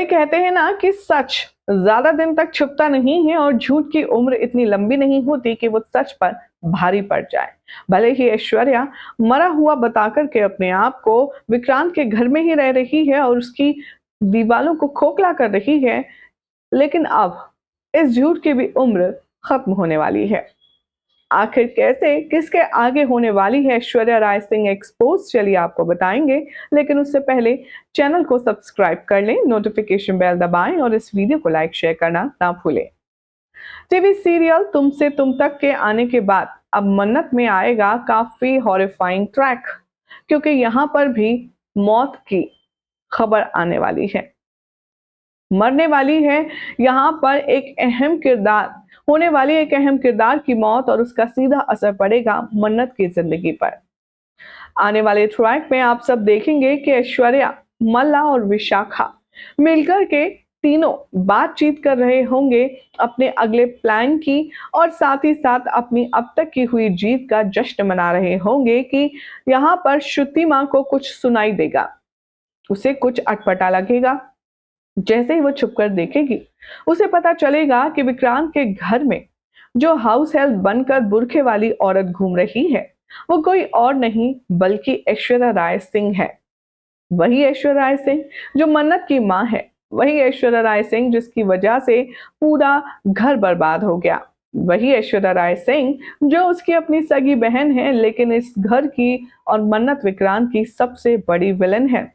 वही कहते हैं ना कि सच ज्यादा दिन तक छुपता नहीं है और झूठ की उम्र इतनी लंबी नहीं होती कि वो सच पर भारी पड़ जाए। भले ही ऐश्वर्या मरा हुआ बता करके अपने आप को विक्रांत के घर में ही रह रही है और उसकी दीवालों को खोखला कर रही है, लेकिन अब इस झूठ की भी उम्र खत्म होने वाली है। आखिर कैसे किसके आगे होने वाली है ऐश्वर्या राय सिंह एक्सपोज, चलिए आपको बताएंगे। लेकिन उससे पहले चैनल को सब्सक्राइब कर लें, नोटिफिकेशन बेल दबाएं और इस वीडियो को लाइक शेयर करना ना भूलें। टीवी सीरियल तुमसे तुम तक के आने के बाद अब मन्नत में आएगा काफी हॉरिफाइंग ट्रैक, क्योंकि यहाँ पर भी मौत की खबर आने वाली है, मरने वाली है। यहाँ पर एक अहम किरदार होने वाली एक अहम किरदार की मौत और उसका सीधा असर पड़ेगा मन्नत की जिंदगी पर। आने वाले ट्रैक में आप सब देखेंगे कि ऐश्वर्या, मल्ला और विशाखा मिलकर के तीनों बातचीत कर रहे होंगे अपने अगले प्लान की, और साथ ही साथ अपनी अब तक की हुई जीत का जश्न मना रहे होंगे कि यहाँ पर श्रुति माँ को कुछ सुनाई देगा, उसे कुछ अटपटा लगेगा। जैसे ही वो छुपकर देखेगी, उसे पता चलेगा कि विक्रांत के घर में जो हाउस हेल्प बनकर बुरखे वाली औरत घूम रही है, वो कोई और नहीं बल्कि ऐश्वर्या राय सिंह है। वही ऐश्वर्या राय सिंह जो मन्नत की माँ है, वही ऐश्वर्या राय सिंह जिसकी वजह से पूरा घर बर्बाद हो गया, वही ऐश्वर्या राय सिंह जो उसकी अपनी सगी बहन है, लेकिन इस घर की और मन्नत विक्रांत की सबसे बड़ी विलन है,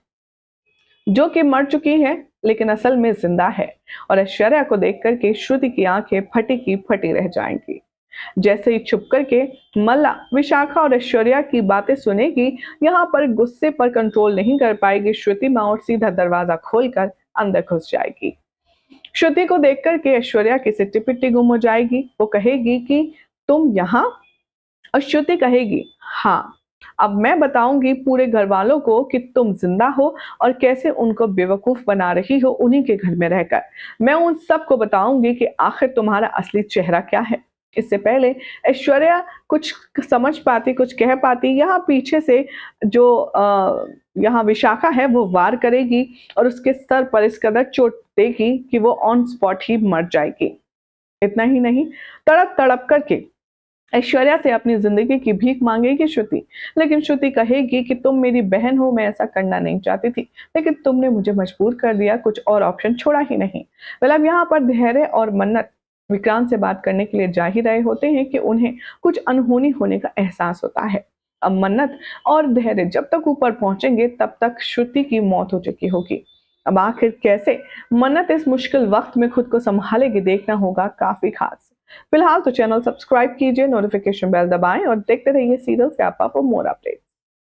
जो कि मर चुकी है लेकिन असल में जिंदा है। और ऐश्वर्या को देख करके श्रुति की आंखें फटी की फटी रह जाएंगी। जैसे ही छुप करके मल्ला, विशाखा और ऐश्वर्या की बातें सुनेगी, यहाँ पर गुस्से पर कंट्रोल नहीं कर पाएगी श्रुति माँ और सीधा दरवाजा खोलकर अंदर घुस जाएगी। श्रुति को देख करके ऐश्वर्या की सिट्टी पिट्टी गुम हो जाएगी। वो कहेगी कि तुम यहाँ, और श्रुति कहेगी हाँ, अब मैं बताऊंगी पूरे घर वालों को कि तुम जिंदा हो और कैसे उनको बेवकूफ बना रही हो उन्हीं के घर में रहकर। मैं उन सबको बताऊंगी कि आखिर तुम्हारा असली चेहरा क्या है। इससे पहले ऐश्वर्या कुछ समझ पाती, कुछ कह पाती, यहाँ पीछे से जो यहाँ विशाखा है वो वार करेगी और उसके सर पर इस कदर चोट देगी कि वो ऑन स्पॉट ही मर जाएगी। इतना ही नहीं, तड़प तड़प करके ऐश्वर्या से अपनी जिंदगी की भीख मांगेगी श्रुति, लेकिन श्रुति कहेगी कि तुम मेरी बहन हो, मैं ऐसा करना नहीं चाहती थी, लेकिन तुमने मुझे मजबूर कर दिया, कुछ और ऑप्शन छोड़ा ही नहीं। मतलब यहाँ पर धैर्य और मन्नत विक्रांत से बात करने के लिए जा ही रहे होते हैं कि उन्हें कुछ अनहोनी होने का एहसास होता है। अब मन्नत और धैर्य जब तक ऊपर पहुंचेंगे तब तक श्रुति की मौत हो चुकी होगी। अब आखिर कैसे मन्नत इस मुश्किल वक्त में खुद को संभालेगी, देखना होगा काफी खास। फिलहाल तो चैनल सब्सक्राइब कीजिए, नोटिफिकेशन बेल दबाएं और देखते रहिए सीरियल स्यापा फॉर मोर अपडेट।